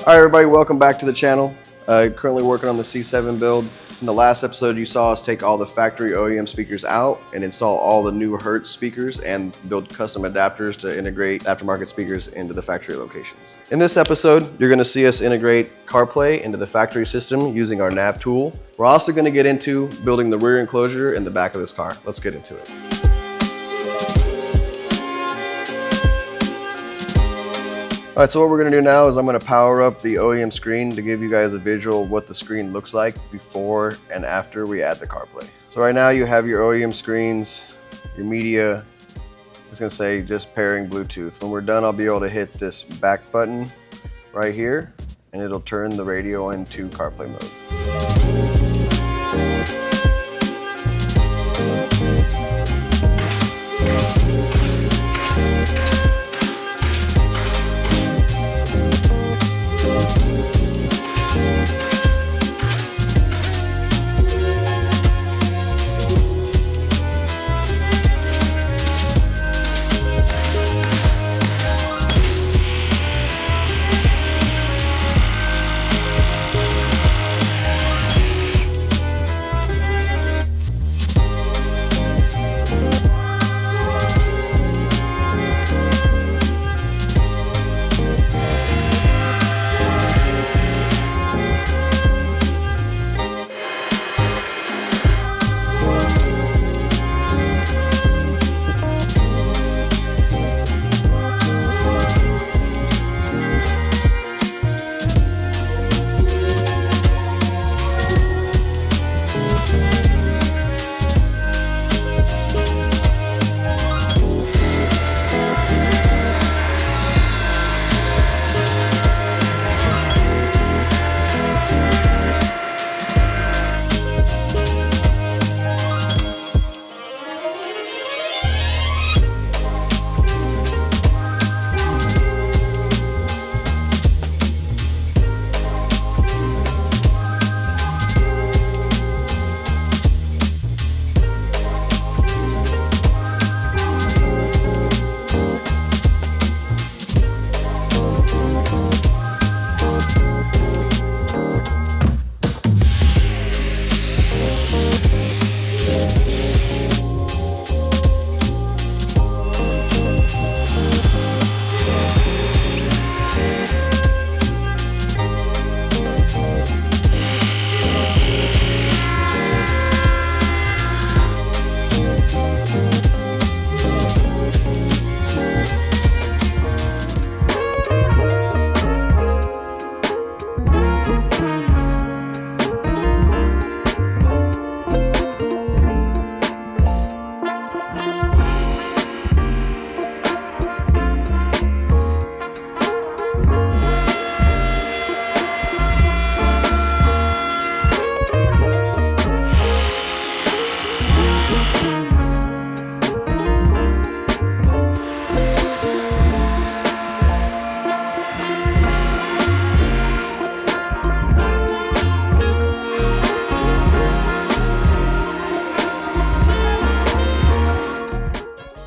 Alright everybody, welcome back to the channel. Currently working on the C7 build. In the last episode you saw us take all the factory OEM speakers out and install all the new Hertz speakers and build custom adapters to integrate aftermarket speakers into the factory locations. In this episode, you're going to see us integrate CarPlay into the factory system using our nav tool. We're also going to get into building the rear enclosure in the back of this car. Let's get into it. Alright, so what we're going to do now is I'm going to power up the OEM screen to give you guys a visual of what the screen looks like before and after we add the CarPlay. So right now you have your OEM screens, your media. It's going to say just pairing Bluetooth. When we're done, I'll be able to hit this back button right here and it'll turn the radio into CarPlay mode.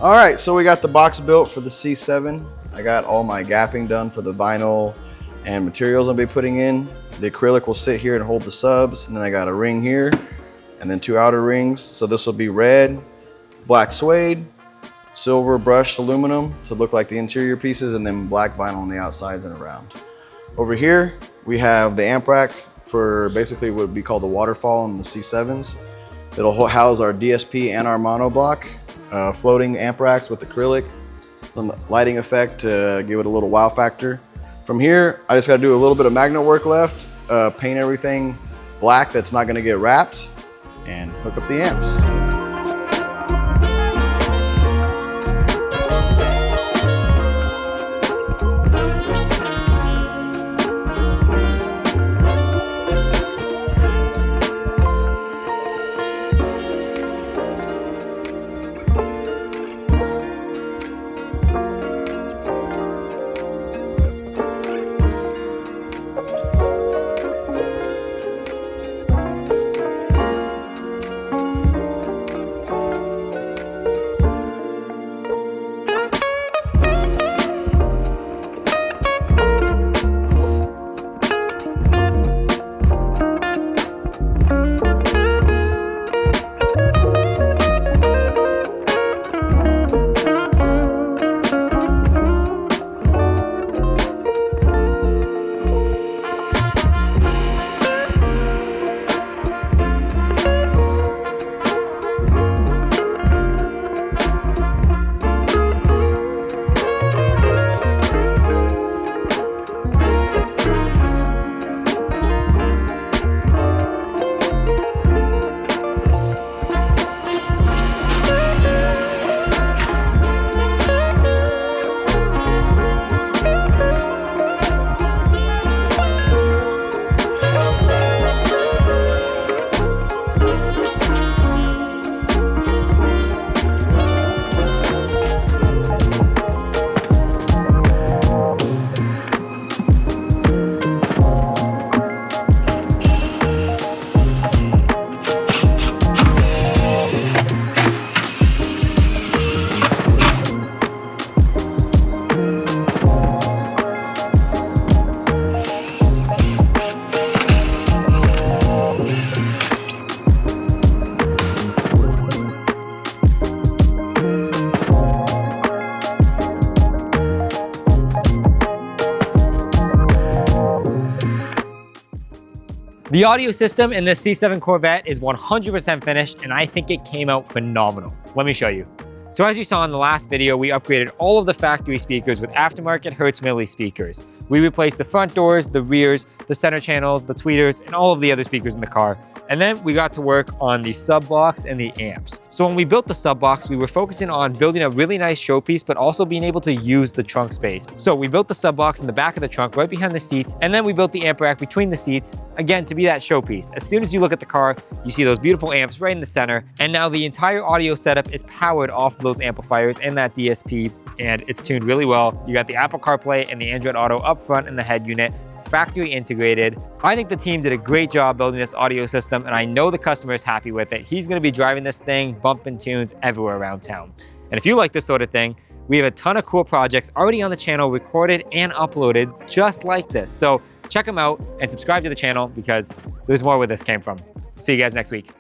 All right, so we got the box built for the C7. I got all my gapping done for the vinyl and materials I'll be putting in. The acrylic will sit here and hold the subs, and then I got a ring here and then two outer rings. So this will be red, black suede, silver brushed aluminum to look like the interior pieces, and then black vinyl on the outsides and around. Over here, we have the amp rack for basically what would be called the waterfall in the C7s. It'll house our DSP and our mono block. Floating amp racks with acrylic, some lighting effect to give it a little wow factor. From here, I just got to do a little bit of magnet work left, paint everything black that's not going to get wrapped, and hook up the amps. The audio system in this C7 Corvette is 100% finished, and I think it came out phenomenal. Let me show you. So as you saw in the last video, we upgraded all of the factory speakers with aftermarket Hertz Mille speakers. We replaced the front doors, the rears, the center channels, the tweeters, and all of the other speakers in the car. And then we got to work on the sub box and the amps. So when we built the sub box, we were focusing on building a really nice showpiece, but also being able to use the trunk space. So we built the sub box in the back of the trunk, right behind the seats, and then we built the amp rack between the seats, again, to be that showpiece. As soon as you look at the car, you see those beautiful amps right in the center. And now the entire audio setup is powered off of those amplifiers and that DSP, and it's tuned really well. You got the Apple CarPlay and the Android Auto up front in the head unit, factory integrated. I think the team did a great job building this audio system, and I know the customer is happy with it. He's gonna be driving this thing, bumping tunes everywhere around town. And if you like this sort of thing, we have a ton of cool projects already on the channel, recorded and uploaded just like this. So check them out and subscribe to the channel because there's more where this came from. See you guys next week.